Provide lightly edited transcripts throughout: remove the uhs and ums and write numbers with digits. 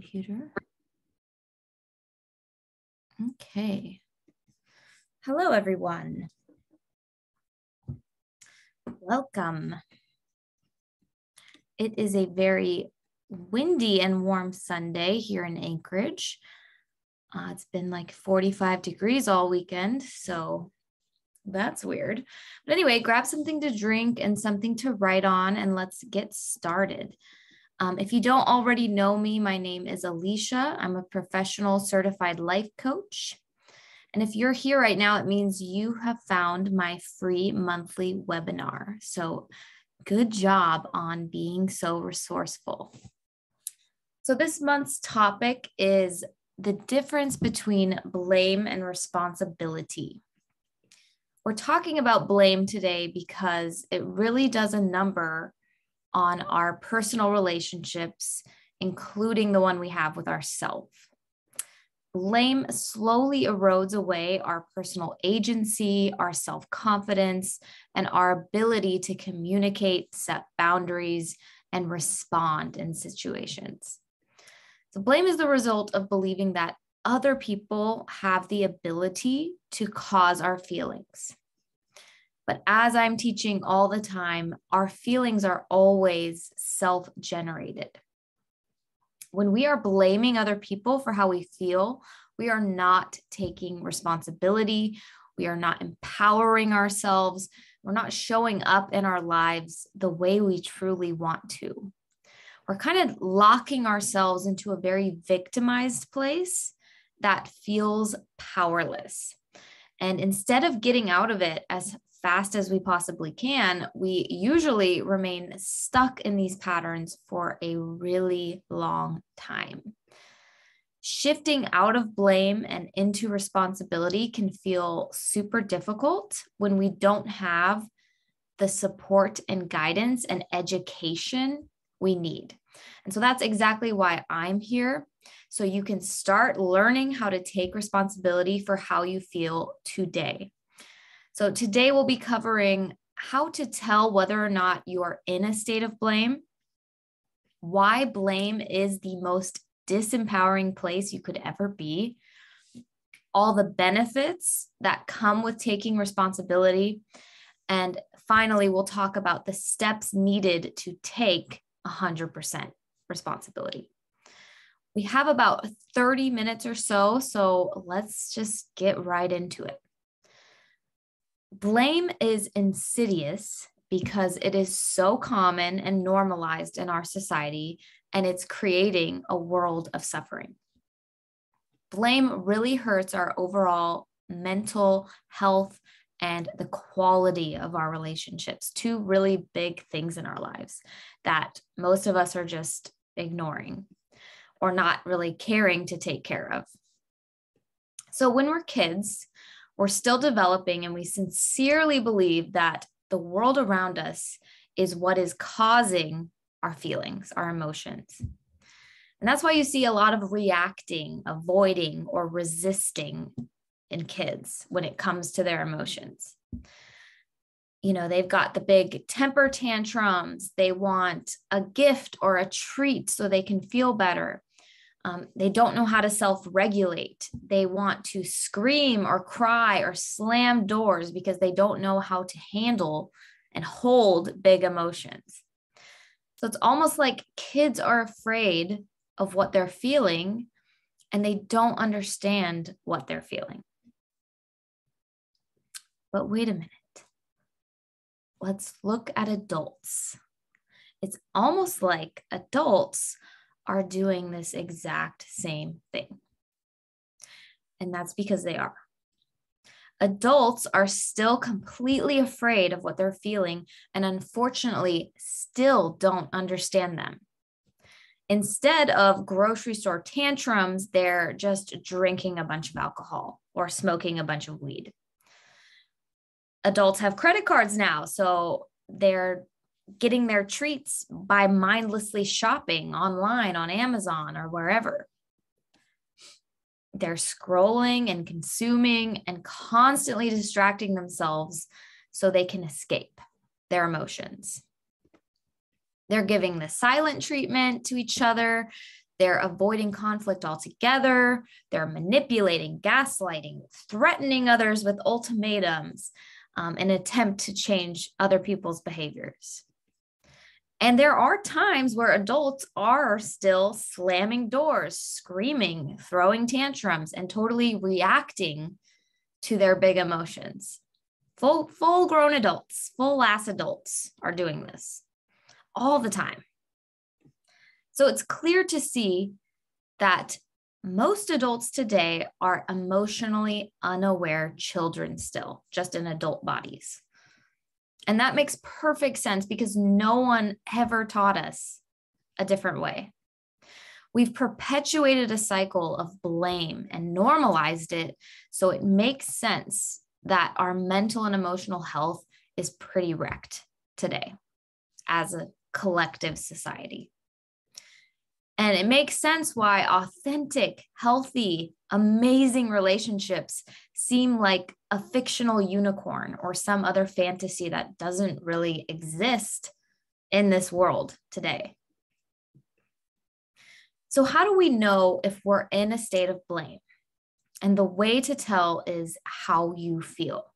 computer. Okay. Hello, everyone. Welcome. It is a very windy and warm Sunday here in Anchorage. It's been like 45 degrees all weekend, so that's weird. But anyway, grab something to drink and something to write on, and let's get started. If you don't already know me, my name is Alicia. I'm a professional certified life coach. And if you're here right now, it means you have found my free monthly webinar. So good job on being so resourceful. So this month's topic is the difference between blame and responsibility. We're talking about blame today because it really does a number on our personal relationships, including the one we have with ourselves. Blame slowly erodes away our personal agency, our self-confidence, and our ability to communicate, set boundaries, and respond in situations. So blame is the result of believing that other people have the ability to cause our feelings. But as I'm teaching all the time, our feelings are always self-generated. When we are blaming other people for how we feel, we are not taking responsibility. We are not empowering ourselves. We're not showing up in our lives the way we truly want to. We're kind of locking ourselves into a very victimized place that feels powerless. And instead of getting out of it as fast as we possibly can, we usually remain stuck in these patterns for a really long time. Shifting out of blame and into responsibility can feel super difficult when we don't have the support and guidance and education we need. And so that's exactly why I'm here. So you can start learning how to take responsibility for how you feel today. So today we'll be covering how to tell whether or not you are in a state of blame, why blame is the most disempowering place you could ever be, all the benefits that come with taking responsibility, and finally, we'll talk about the steps needed to take 100% responsibility. We have about 30 minutes or so let's just get right into it. Blame is insidious because it is so common and normalized in our society, and it's creating a world of suffering. Blame really hurts our overall mental health and the quality of our relationships, two really big things in our lives that most of us are just ignoring or not really caring to take care of. So when we're kids, we're still developing, and we sincerely believe that the world around us is what is causing our feelings, our emotions. And that's why you see a lot of reacting, avoiding, or resisting in kids when it comes to their emotions. You know, they've got the big temper tantrums. They want a gift or a treat so they can feel better. They don't know how to self-regulate. They want to scream or cry or slam doors because they don't know how to handle and hold big emotions. So it's almost like kids are afraid of what they're feeling and they don't understand what they're feeling. But wait a minute. Let's look at adults. It's almost like adults are doing this exact same thing. And that's because they are. Adults are still completely afraid of what they're feeling and unfortunately still don't understand them. Instead of grocery store tantrums, they're just drinking a bunch of alcohol or smoking a bunch of weed. Adults have credit cards now, so they're getting their treats by mindlessly shopping online on Amazon or wherever. They're scrolling and consuming and constantly distracting themselves so they can escape their emotions. They're giving the silent treatment to each other. They're avoiding conflict altogether. They're manipulating, gaslighting, threatening others with ultimatums in an attempt to change other people's behaviors. And there are times where adults are still slamming doors, screaming, throwing tantrums, and totally reacting to their big emotions. Full grown adults, full ass adults are doing this all the time. So it's clear to see that most adults today are emotionally unaware children still, just in adult bodies. And that makes perfect sense because no one ever taught us a different way. We've perpetuated a cycle of blame and normalized it, so it makes sense that our mental and emotional health is pretty wrecked today as a collective society. And it makes sense why authentic, healthy, amazing relationships seem like a fictional unicorn or some other fantasy that doesn't really exist in this world today. So how do we know if we're in a state of blame? And the way to tell is how you feel.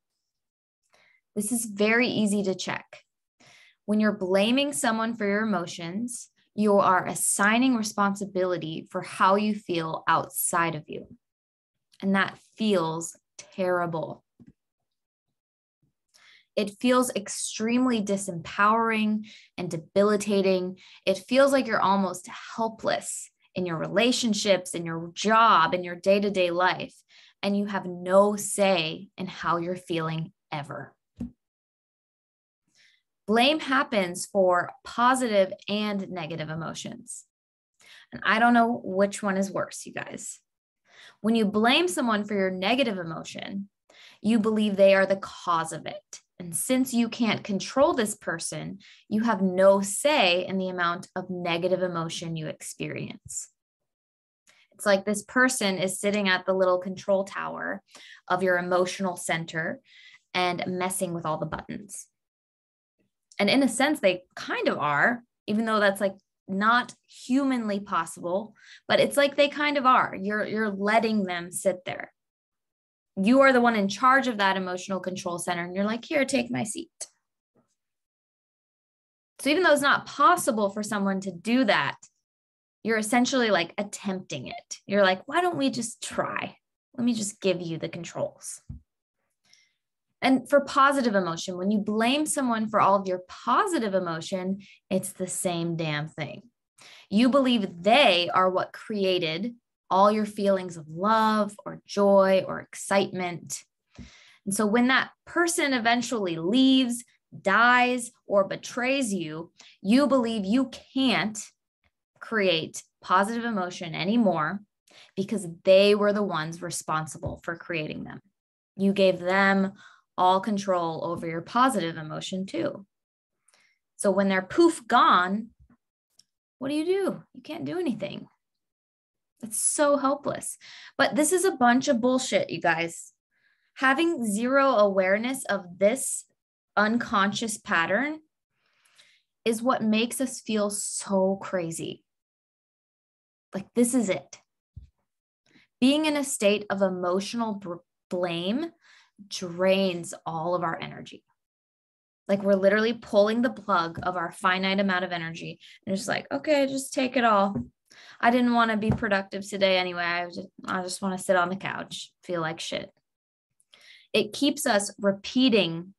This is very easy to check. When you're blaming someone for your emotions, you are assigning responsibility for how you feel outside of you. And that feels terrible. It feels extremely disempowering and debilitating. It feels like you're almost helpless in your relationships, in your job, in your day-to-day life, and you have no say in how you're feeling ever. Blame happens for positive and negative emotions. And I don't know which one is worse, you guys. When you blame someone for your negative emotion, you believe they are the cause of it. And since you can't control this person, you have no say in the amount of negative emotion you experience. It's like this person is sitting at the little control tower of your emotional center and messing with all the buttons. And in a sense, they kind of are, even though that's like not humanly possible, but it's like they kind of are. You're letting them sit there. You are the one in charge of that emotional control center. And you're like, here, take my seat. So even though it's not possible for someone to do that, you're essentially like attempting it. You're like, why don't we just try? Let me just give you the controls. And for positive emotion, when you blame someone for all of your positive emotion, it's the same damn thing. You believe they are what created all your feelings of love or joy or excitement. And so when that person eventually leaves, dies, or betrays you, you believe you can't create positive emotion anymore because they were the ones responsible for creating them. You gave them all control over your positive emotion too. So when they're poof gone, what do? You can't do anything. It's so helpless. But this is a bunch of bullshit, you guys. Having zero awareness of this unconscious pattern is what makes us feel so crazy. Like, this is it. Being in a state of emotional blame drains all of our energy. Like, we're literally pulling the plug of our finite amount of energy and just like, okay, just take it all. I didn't want to be productive today anyway. I just want to sit on the couch, feel like shit. It keeps us repeating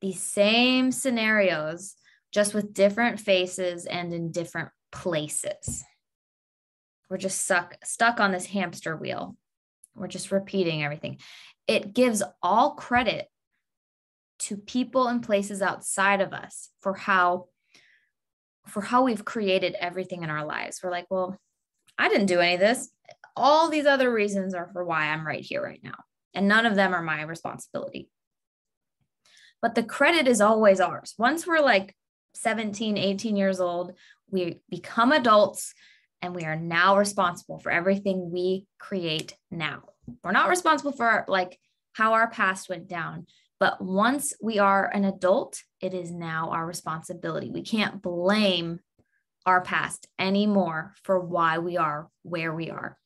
these same scenarios, just with different faces and in different places. We're just stuck on this hamster wheel. We're just repeating everything. It gives all credit to people and places outside of us for how we've created everything in our lives. We're like, well, I didn't do any of this. All these other reasons are for why I'm right here right now. And none of them are my responsibility. But the credit is always ours. Once we're like 17, 18 years old, we become adults and we are now responsible for everything we create now. We're not responsible for like how our past went down, but once we are an adult, it is now our responsibility. We can't blame our past anymore for why we are where we are.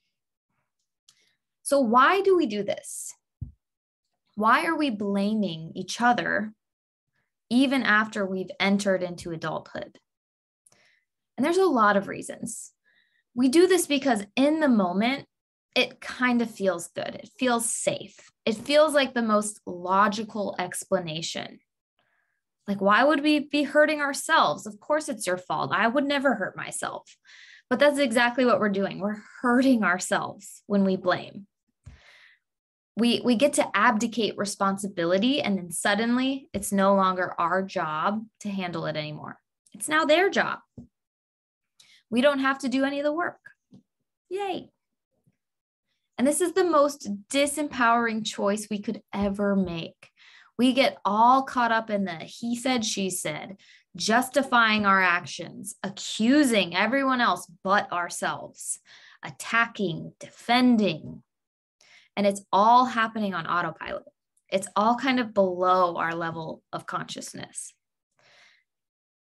So why do we do this? Why are we blaming each other even after we've entered into adulthood? And there's a lot of reasons. We do this because in the moment, it kind of feels good. It feels safe. It feels like the most logical explanation. Like, why would we be hurting ourselves? Of course it's your fault. I would never hurt myself. But that's exactly what we're doing. We're hurting ourselves when we blame. We get to abdicate responsibility, and then suddenly it's no longer our job to handle it anymore. It's now their job. We don't have to do any of the work. Yay. And this is the most disempowering choice we could ever make. We get all caught up in the he said, she said, justifying our actions, accusing everyone else but ourselves, attacking, defending. And it's all happening on autopilot. It's all kind of below our level of consciousness.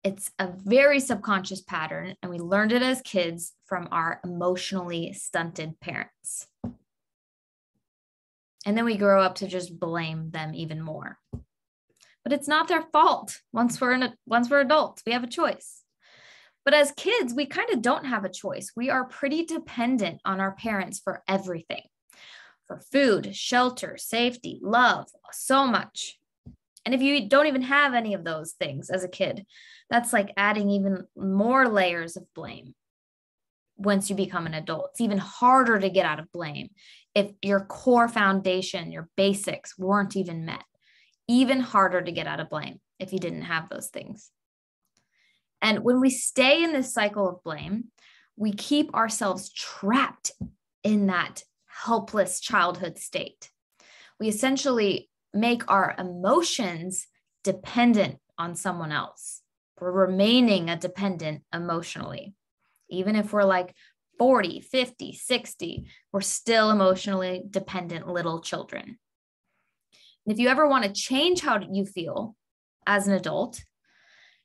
It's a very subconscious pattern, and we learned it as kids from our emotionally stunted parents. And then we grow up to just blame them even more. But it's not their fault. Once we're adults, we have a choice. But as kids, we kind of don't have a choice. We are pretty dependent on our parents for everything. For food, shelter, safety, love, so much. And if you don't even have any of those things as a kid, that's like adding even more layers of blame. Once you become an adult, it's even harder to get out of blame if your core foundation, your basics weren't even met. Even harder to get out of blame if you didn't have those things. And when we stay in this cycle of blame, we keep ourselves trapped in that helpless childhood state. We essentially make our emotions dependent on someone else. We're remaining a dependent emotionally. Even if we're like 40, 50, 60, we're still emotionally dependent little children. And if you ever want to change how you feel as an adult,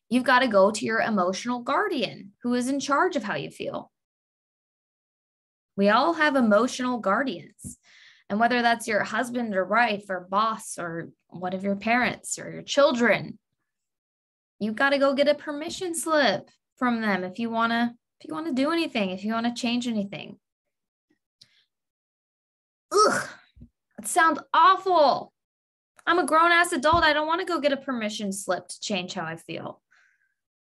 you've got to go to your emotional guardian who is in charge of how you feel. We all have emotional guardians. And whether that's your husband or wife or boss or one of your parents or your children, you've got to go get a permission slip from them if you want to do anything, if you want to change anything. Ugh, it sounds awful. I'm a grown-ass adult. I don't want to go get a permission slip to change how I feel.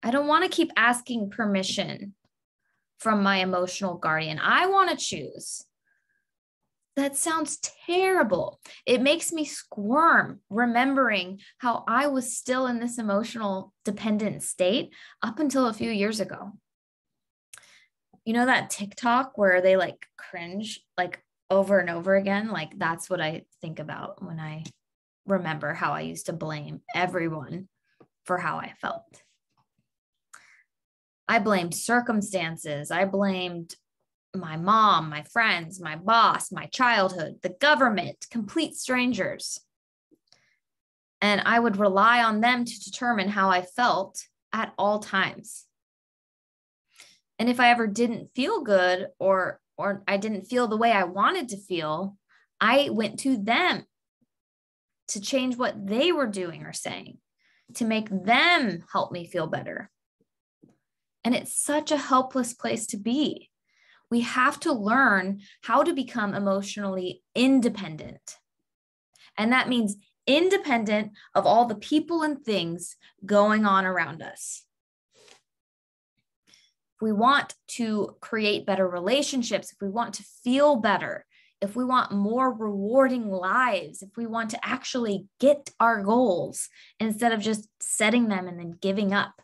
I don't want to keep asking permission from my emotional guardian. I want to choose. That sounds terrible. It makes me squirm remembering how I was still in this emotional dependent state up until a few years ago. You know that TikTok where they like cringe like over and over again? Like that's what I think about when I remember how I used to blame everyone for how I felt. I blamed circumstances. I blamed my mom, my friends, my boss, my childhood, the government, complete strangers. And I would rely on them to determine how I felt at all times. And if I ever didn't feel good or I didn't feel the way I wanted to feel, I went to them to change what they were doing or saying, to make them help me feel better. And it's such a helpless place to be. We have to learn how to become emotionally independent. And that means independent of all the people and things going on around us. If we want to create better relationships, if we want to feel better, if we want more rewarding lives, if we want to actually get our goals instead of just setting them and then giving up,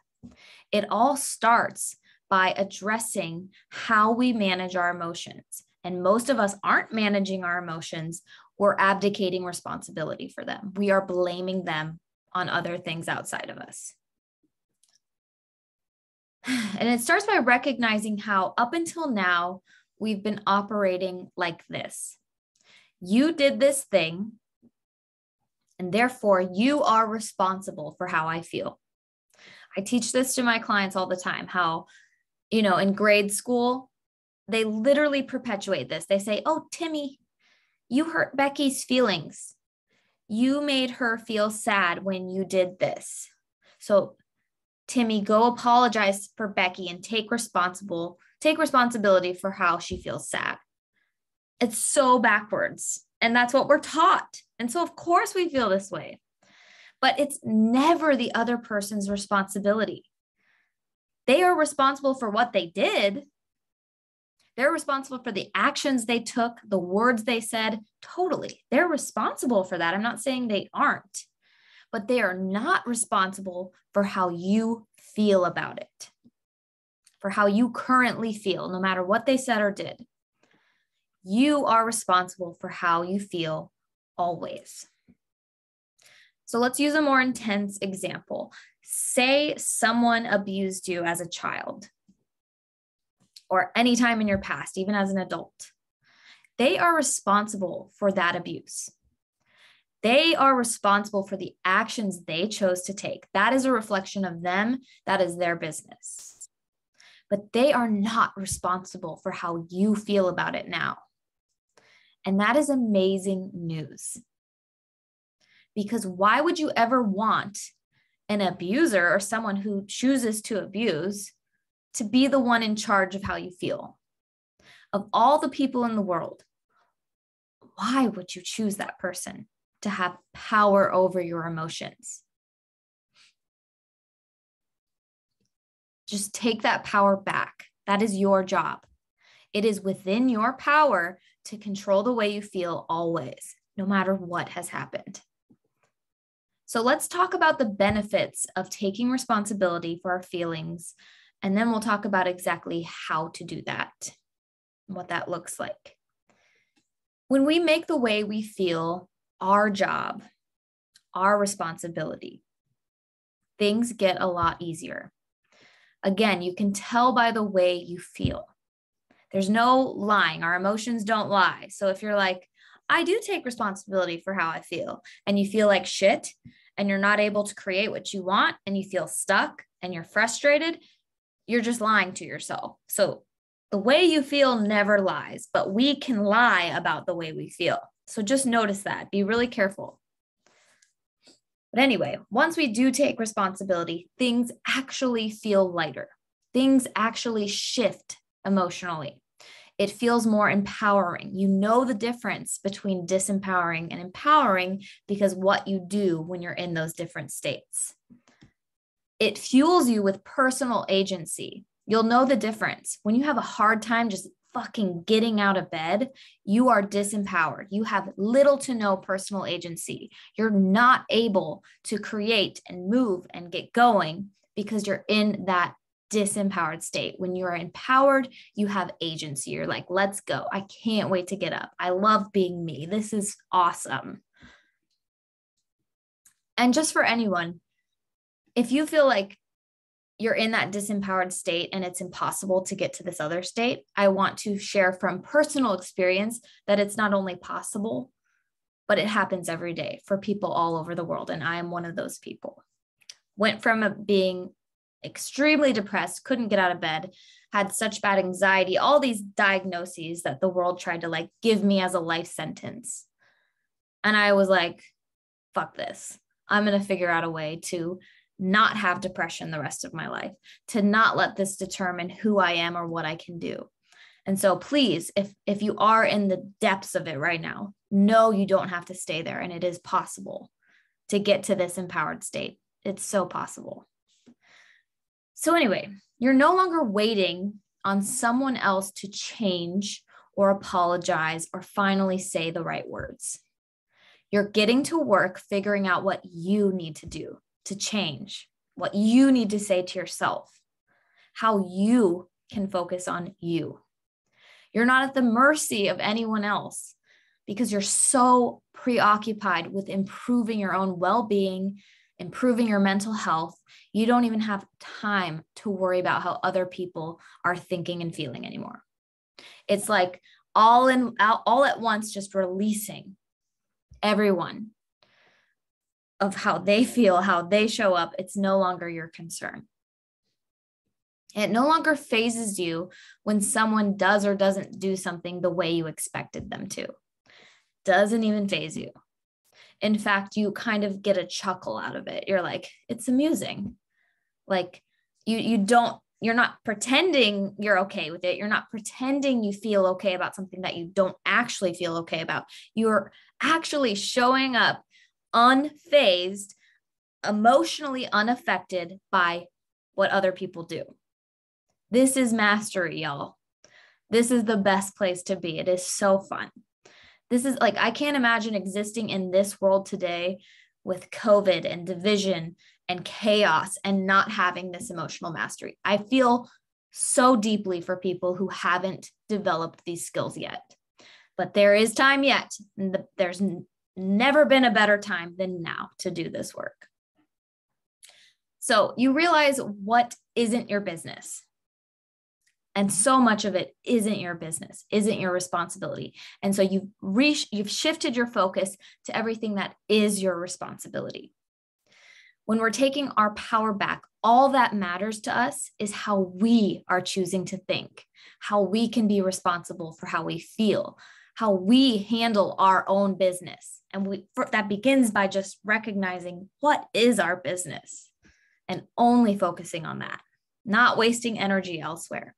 it all starts by addressing how we manage our emotions. And most of us aren't managing our emotions. We're abdicating responsibility for them. We are blaming them on other things outside of us. And it starts by recognizing how up until now, we've been operating like this. You did this thing, and therefore you are responsible for how I feel. I teach this to my clients all the time, how In grade school, they literally perpetuate this. They say, oh, Timmy, you hurt Becky's feelings. You made her feel sad when you did this. So Timmy, go apologize for Becky and take responsibility for how she feels sad. It's so backwards. And that's what we're taught. And so of course we feel this way, but it's never the other person's responsibility. They are responsible for what they did. They're responsible for the actions they took, the words they said. Totally. They're responsible for that. I'm not saying they aren't, but they are not responsible for how you feel about it, for how you currently feel, no matter what they said or did. You are responsible for how you feel always. So let's use a more intense example. Say someone abused you as a child or any time in your past, even as an adult. They are responsible for that abuse. They are responsible for the actions they chose to take. That is a reflection of them. That is their business. But they are not responsible for how you feel about it now. And that is amazing news. Because why would you ever want an abuser or someone who chooses to abuse to be the one in charge of how you feel? Of all the people in the world, why would you choose that person to have power over your emotions? Just take that power back. That is your job. It is within your power to control the way you feel always, no matter what has happened. So let's talk about the benefits of taking responsibility for our feelings, and then we'll talk about exactly how to do that, and what that looks like. When we make the way we feel our job, our responsibility, things get a lot easier. Again, you can tell by the way you feel. There's no lying. Our emotions don't lie. So if you're like, I do take responsibility for how I feel, and you feel like shit, and you're not able to create what you want, and you feel stuck and you're frustrated, you're just lying to yourself. So the way you feel never lies, but we can lie about the way we feel. So just notice that. Be really careful. But anyway, once we do take responsibility, things actually feel lighter. Things actually shift emotionally. It feels more empowering. You know the difference between disempowering and empowering because what you do when you're in those different states. It fuels you with personal agency. You'll know the difference. When you have a hard time just fucking getting out of bed, you are disempowered. You have little to no personal agency. You're not able to create and move and get going because you're in that disempowered state. When you're empowered, you have agency. You're like, let's go. I can't wait to get up. I love being me. This is awesome. And just for anyone, if you feel like you're in that disempowered state and it's impossible to get to this other state, I want to share from personal experience that it's not only possible, but it happens every day for people all over the world. And I am one of those people. Went from being extremely depressed, couldn't get out of bed, had such bad anxiety, all these diagnoses that the world tried to give me as a life sentence. And I was like, fuck this. I'm going to figure out a way to not have depression the rest of my life, to not let this determine who I am or what I can do. And so please, if you are in the depths of it right now, know you don't have to stay there. And it is possible to get to this empowered state. It's so possible. So anyway, you're no longer waiting on someone else to change or apologize or finally say the right words. You're getting to work figuring out what you need to do to change, what you need to say to yourself, how you can focus on you. You're not at the mercy of anyone else because you're so preoccupied with improving your own well-being, improving your mental health. You don't even have time to worry about how other people are thinking and feeling anymore. It's like all at once, just releasing everyone of how they feel, how they show up. It's no longer your concern. It no longer phases you when someone does or doesn't do something the way you expected them to. Doesn't even phase you. In fact, you kind of get a chuckle out of it. You're like, it's amusing. Like you're not pretending you're okay with it. You're not pretending you feel okay about something that you don't actually feel okay about. You're actually showing up unfazed, emotionally unaffected by what other people do. This is mastery, y'all. This is the best place to be. It is so fun. This is like, I can't imagine existing in this world today with COVID and division and chaos and not having this emotional mastery. I feel so deeply for people who haven't developed these skills yet, but there is time yet. There's never been a better time than now to do this work. So you realize what isn't your business. And so much of it isn't your business, isn't your responsibility. And so you've shifted your focus to everything that is your responsibility. When we're taking our power back, all that matters to us is how we are choosing to think, how we can be responsible for how we feel, how we handle our own business. And that begins by just recognizing what is our business and only focusing on that, not wasting energy elsewhere.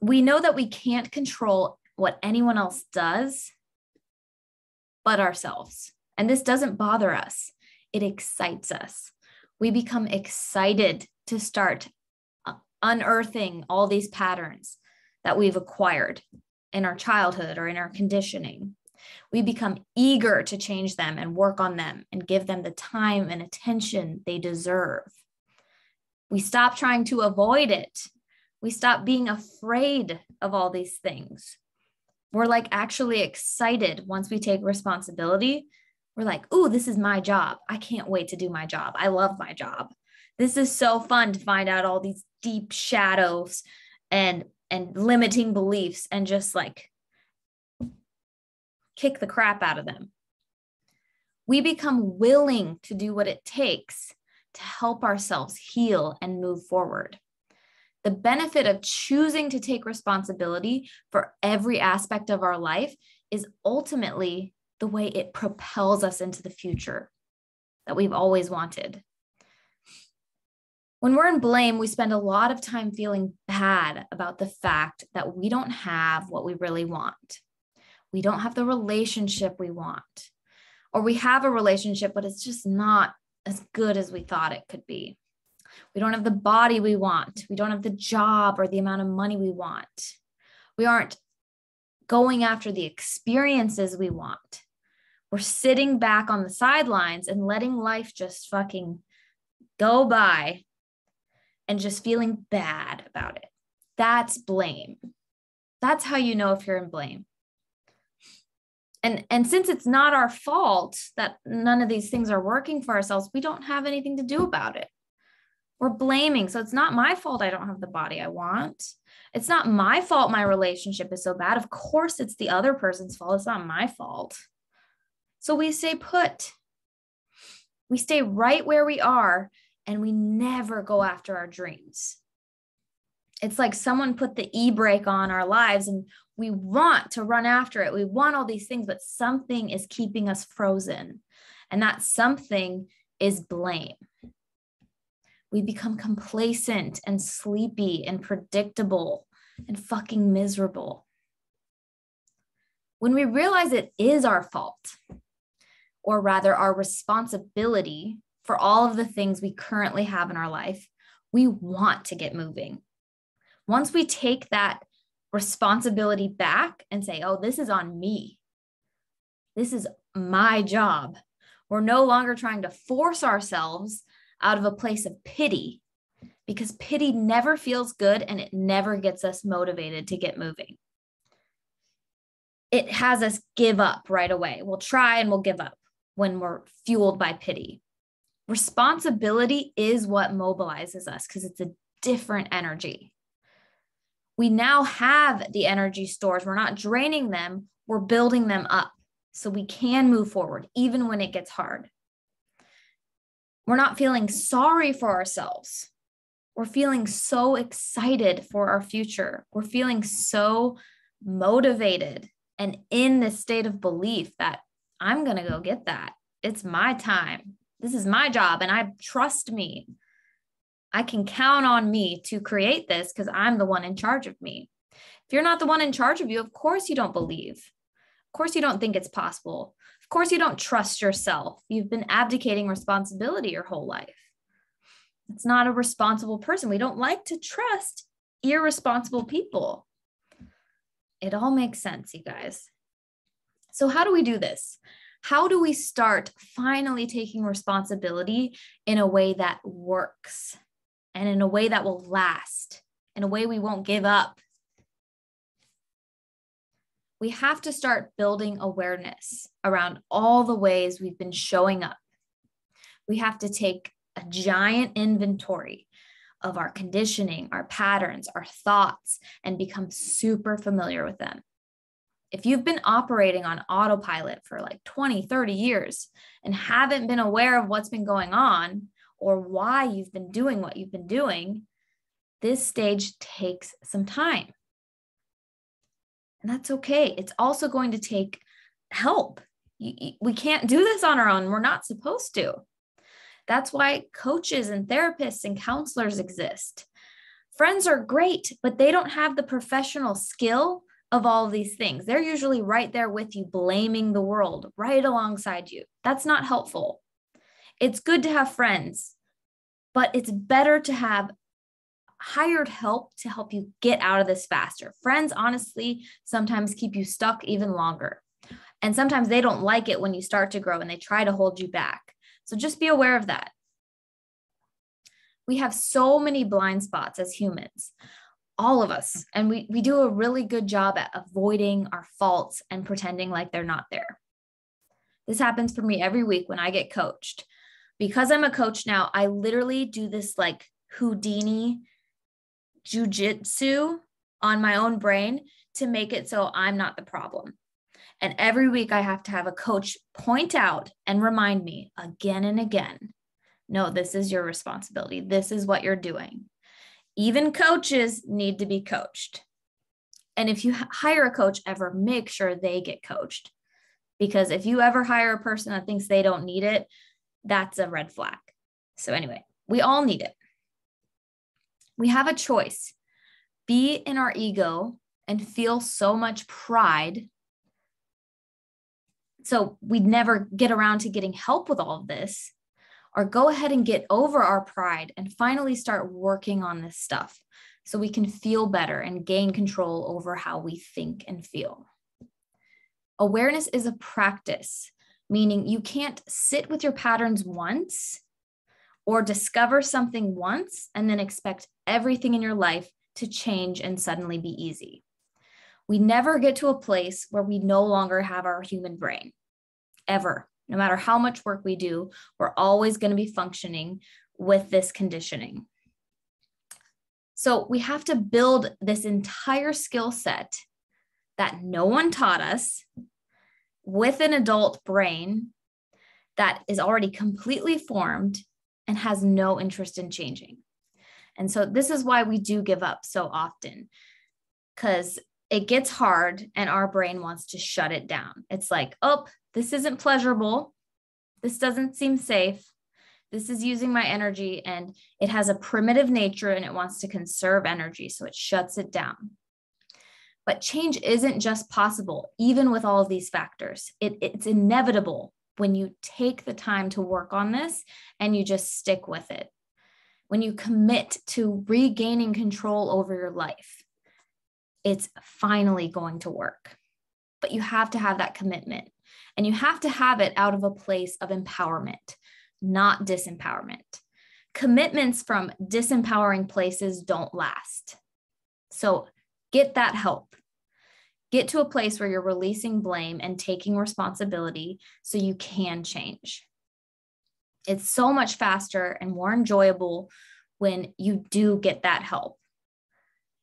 We know that we can't control what anyone else does but ourselves. And this doesn't bother us. It excites us. We become excited to start unearthing all these patterns that we've acquired in our childhood or in our conditioning. We become eager to change them and work on them and give them the time and attention they deserve. We stop trying to avoid it. We stop being afraid of all these things. We're like actually excited once we take responsibility. We're like, ooh, this is my job. I can't wait to do my job. I love my job. This is so fun to find out all these deep shadows and limiting beliefs and just like kick the crap out of them. We become willing to do what it takes to help ourselves heal and move forward. The benefit of choosing to take responsibility for every aspect of our life is ultimately the way it propels us into the future that we've always wanted. When we're in blame, we spend a lot of time feeling bad about the fact that we don't have what we really want. We don't have the relationship we want, or we have a relationship, but it's just not as good as we thought it could be. We don't have the body we want. We don't have the job or the amount of money we want. We aren't going after the experiences we want. We're sitting back on the sidelines and letting life just fucking go by and just feeling bad about it. That's blame. That's how you know if you're in blame. And since it's not our fault that none of these things are working for ourselves, we don't have anything to do about it. We're blaming. So it's not my fault I don't have the body I want. It's not my fault my relationship is so bad. Of course, it's the other person's fault. It's not my fault. So we stay put. We stay right where we are, and we never go after our dreams. It's like someone put the e-brake on our lives, and we want to run after it. We want all these things, but something is keeping us frozen. And that something is blame. We become complacent and sleepy and predictable and fucking miserable. When we realize it is our fault, or rather our responsibility for all of the things we currently have in our life, we want to get moving. Once we take that responsibility back and say, oh, this is on me. This is my job. We're no longer trying to force ourselves out of a place of pity, because pity never feels good and it never gets us motivated to get moving. It has us give up right away. We'll try and we'll give up when we're fueled by pity. Responsibility is what mobilizes us because it's a different energy. We now have the energy stores. We're not draining them. We're building them up so we can move forward even when it gets hard. We're not feeling sorry for ourselves. We're feeling so excited for our future. We're feeling so motivated and in this state of belief that I'm going to go get that. It's my time. This is my job. And I trust me. I can count on me to create this because I'm the one in charge of me. If you're not the one in charge of you, of course you don't believe. Of course you don't think it's possible. Of course you don't trust yourself. You've been abdicating responsibility your whole life. It's not a responsible person. We don't like to trust irresponsible people. It all makes sense, you guys. So how do we do this? How do we start finally taking responsibility in a way that works and in a way that will last, in a way we won't give up? We have to start building awareness around all the ways we've been showing up. We have to take a giant inventory of our conditioning, our patterns, our thoughts, and become super familiar with them. If you've been operating on autopilot for like 20, 30 years and haven't been aware of what's been going on or why you've been doing what you've been doing, this stage takes some time. And that's okay. It's also going to take help. We can't do this on our own. We're not supposed to. That's why coaches and therapists and counselors exist. Friends are great, but they don't have the professional skill of all of these things. They're usually right there with you, blaming the world right alongside you. That's not helpful. It's good to have friends, but it's better to have hired help to help you get out of this faster. Friends, honestly, sometimes keep you stuck even longer. And sometimes they don't like it when you start to grow and they try to hold you back. So just be aware of that. We have so many blind spots as humans, all of us, and we do a really good job at avoiding our faults and pretending like they're not there. This happens for me every week when I get coached. Because I'm a coach now, I literally do this like Houdini jujitsu on my own brain to make it so I'm not the problem. And every week I have to have a coach point out and remind me again and again, no, this is your responsibility. This is what you're doing. Even coaches need to be coached. And if you hire a coach ever, make sure they get coached. Because if you ever hire a person that thinks they don't need it, that's a red flag. So anyway, we all need it. We have a choice. Be in our ego and feel so much pride. So we'd never get around to getting help with all of this, or go ahead and get over our pride and finally start working on this stuff so we can feel better and gain control over how we think and feel. Awareness is a practice, meaning you can't sit with your patterns once or discover something once and then expect everything in your life to change and suddenly be easy. We never get to a place where we no longer have our human brain, ever. No matter how much work we do, we're always going to be functioning with this conditioning. So we have to build this entire skill set that no one taught us with an adult brain that is already completely formed and has no interest in changing. And so this is why we do give up so often, because it gets hard and our brain wants to shut it down. It's like, oh, this isn't pleasurable. This doesn't seem safe. This is using my energy, and it has a primitive nature and it wants to conserve energy. So it shuts it down. But change isn't just possible, even with all of these factors. It's inevitable when you take the time to work on this and you just stick with it. When you commit to regaining control over your life, it's finally going to work. But you have to have that commitment, and you have to have it out of a place of empowerment, not disempowerment. Commitments from disempowering places don't last. So get that help. Get to a place where you're releasing blame and taking responsibility so you can change. It's so much faster and more enjoyable when you do get that help.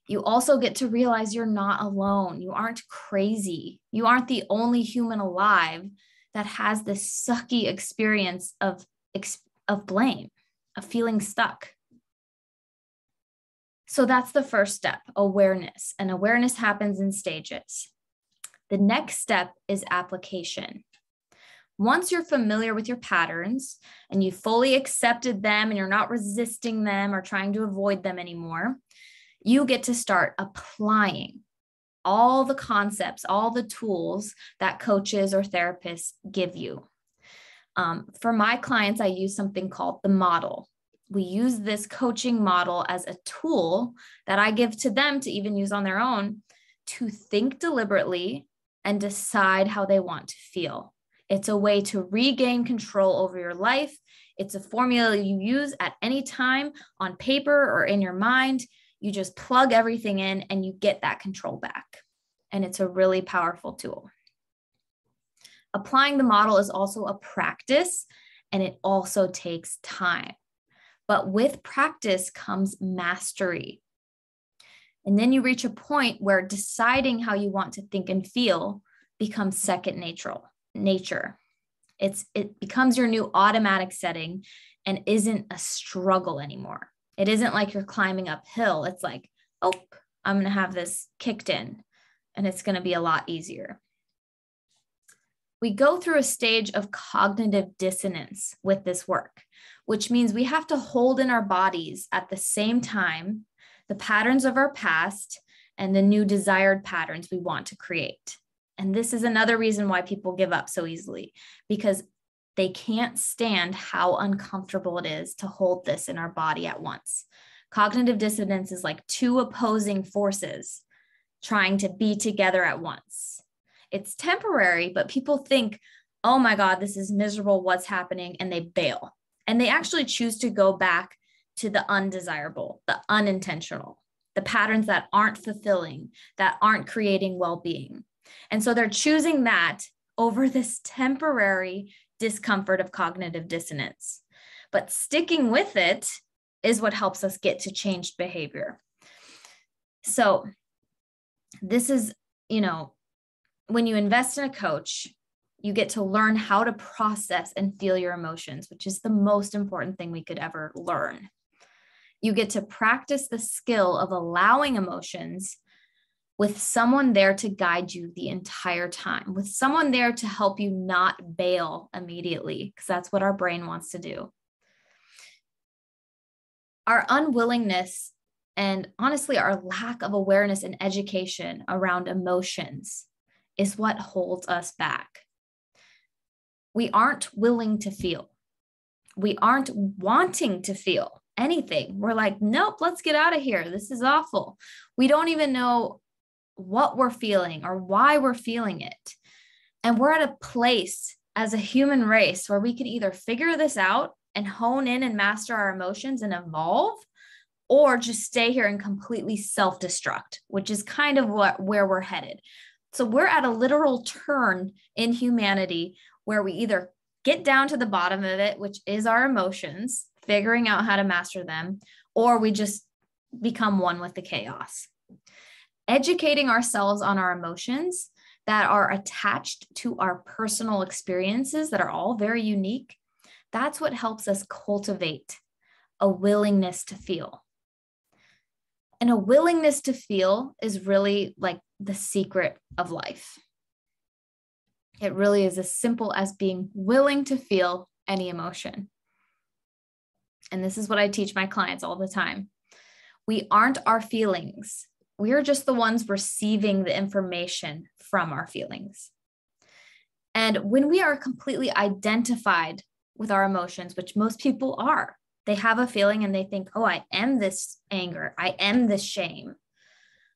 You also get to realize you're not alone. You aren't crazy. You aren't the only human alive that has this sucky experience of blame, of feeling stuck. So that's the first step, awareness. And awareness happens in stages. The next step is application. Once you're familiar with your patterns and you fully accepted them and you're not resisting them or trying to avoid them anymore, you get to start applying all the concepts, all the tools that coaches or therapists give you. For my clients, I use something called the model. We use this coaching model as a tool that I give to them to even use on their own to think deliberately and decide how they want to feel. It's a way to regain control over your life. It's a formula you use at any time on paper or in your mind. You just plug everything in and you get that control back. And it's a really powerful tool. Applying the model is also a practice, and it also takes time. But with practice comes mastery. And then you reach a point where deciding how you want to think and feel becomes second nature. It becomes your new automatic setting and isn't a struggle anymore. It isn't like you're climbing uphill. It's like, oh, I'm going to have this kicked in, and it's going to be a lot easier. We go through a stage of cognitive dissonance with this work, which means we have to hold in our bodies at the same time the patterns of our past and the new desired patterns we want to create. And this is another reason why people give up so easily, because they can't stand how uncomfortable it is to hold this in our body at once. Cognitive dissonance is like two opposing forces trying to be together at once. It's temporary, but people think, oh my God, this is miserable, what's happening? And they bail. And they actually choose to go back to the undesirable, the unintentional, the patterns that aren't fulfilling, that aren't creating well-being. And so they're choosing that over this temporary discomfort of cognitive dissonance. But sticking with it is what helps us get to changed behavior. So this is, when you invest in a coach, you get to learn how to process and feel your emotions, which is the most important thing we could ever learn. You get to practice the skill of allowing emotions with someone there to guide you the entire time, with someone there to help you not bail immediately, because that's what our brain wants to do. Our unwillingness and honestly, our lack of awareness and education around emotions is what holds us back. We aren't willing to feel. We aren't wanting to feel anything. We're like, nope, let's get out of here. This is awful. We don't even know what we're feeling or why we're feeling it. And we're at a place as a human race where we can either figure this out and hone in and master our emotions and evolve, or just stay here and completely self-destruct, which is kind of where we're headed. So we're at a literal turn in humanity where we either get down to the bottom of it, which is our emotions, figuring out how to master them, or we just become one with the chaos. Educating ourselves on our emotions that are attached to our personal experiences that are all very unique, that's what helps us cultivate a willingness to feel. And a willingness to feel is really like the secret of life. It really is as simple as being willing to feel any emotion. And this is what I teach my clients all the time. We aren't our feelings. We are just the ones receiving the information from our feelings. And when we are completely identified with our emotions, which most people are, they have a feeling and they think, oh, I am this anger. I am this shame.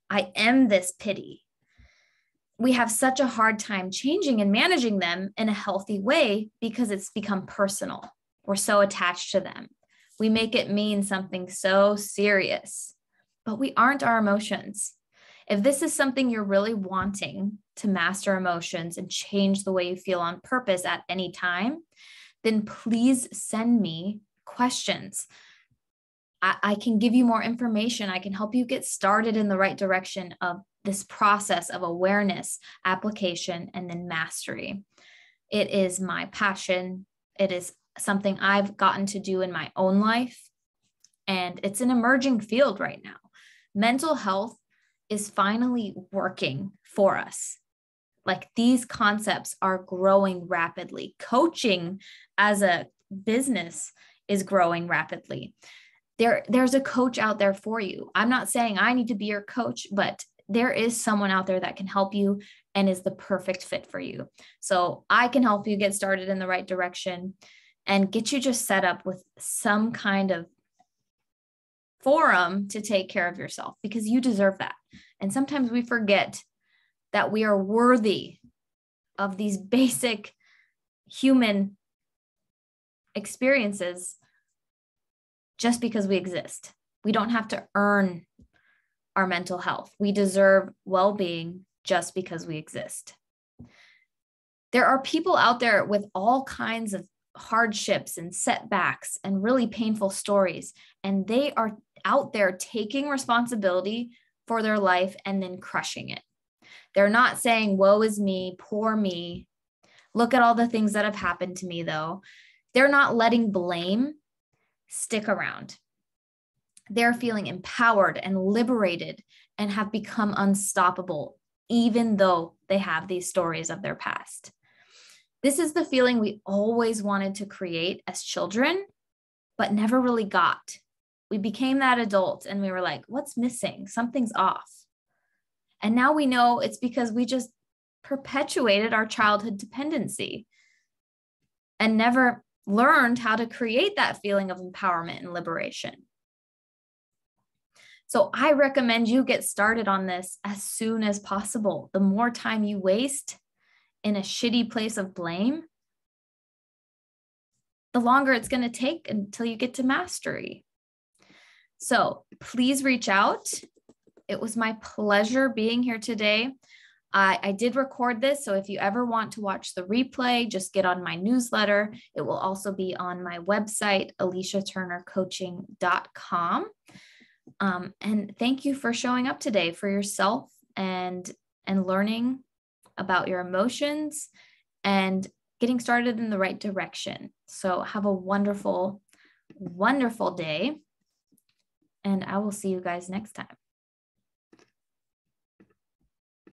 I am this pity. We have such a hard time changing and managing them in a healthy way because it's become personal. We're so attached to them. We make it mean something so serious, but we aren't our emotions. If this is something you're really wanting to master emotions and change the way you feel on purpose at any time, then please send me questions. I can give you more information. I can help you get started in the right direction of this process of awareness, application, and then mastery. It is my passion. It is something I've gotten to do in my own life. And it's an emerging field right now. Mental health is finally working for us. Like these concepts are growing rapidly. Coaching as a business is growing rapidly. There's a coach out there for you. I'm not saying I need to be your coach, but there is someone out there that can help you and is the perfect fit for you. So I can help you get started in the right direction and get you just set up with some kind of forum to take care of yourself, because you deserve that. And sometimes we forget that we are worthy of these basic human experiences just because we exist. We don't have to earn our mental health. We deserve well-being just because we exist. There are people out there with all kinds of hardships and setbacks and really painful stories, and they are out there taking responsibility for their life and then crushing it. They're not saying, woe is me, poor me. Look at all the things that have happened to me, though. They're not letting blame stick around. They're feeling empowered and liberated and have become unstoppable, even though they have these stories of their past. This is the feeling we always wanted to create as children, but never really got. We became that adult and we were like, what's missing? Something's off. And now we know it's because we just perpetuated our childhood dependency and never learned how to create that feeling of empowerment and liberation. So I recommend you get started on this as soon as possible. The more time you waste in a shitty place of blame, the longer it's going to take until you get to mastery. So please reach out. It was my pleasure being here today. I did record this, so if you ever want to watch the replay, just get on my newsletter. It will also be on my website, aliciaturnercoaching.com. And thank you for showing up today for yourself and learning about your emotions and getting started in the right direction. So have a wonderful, wonderful day, and I will see you guys next time.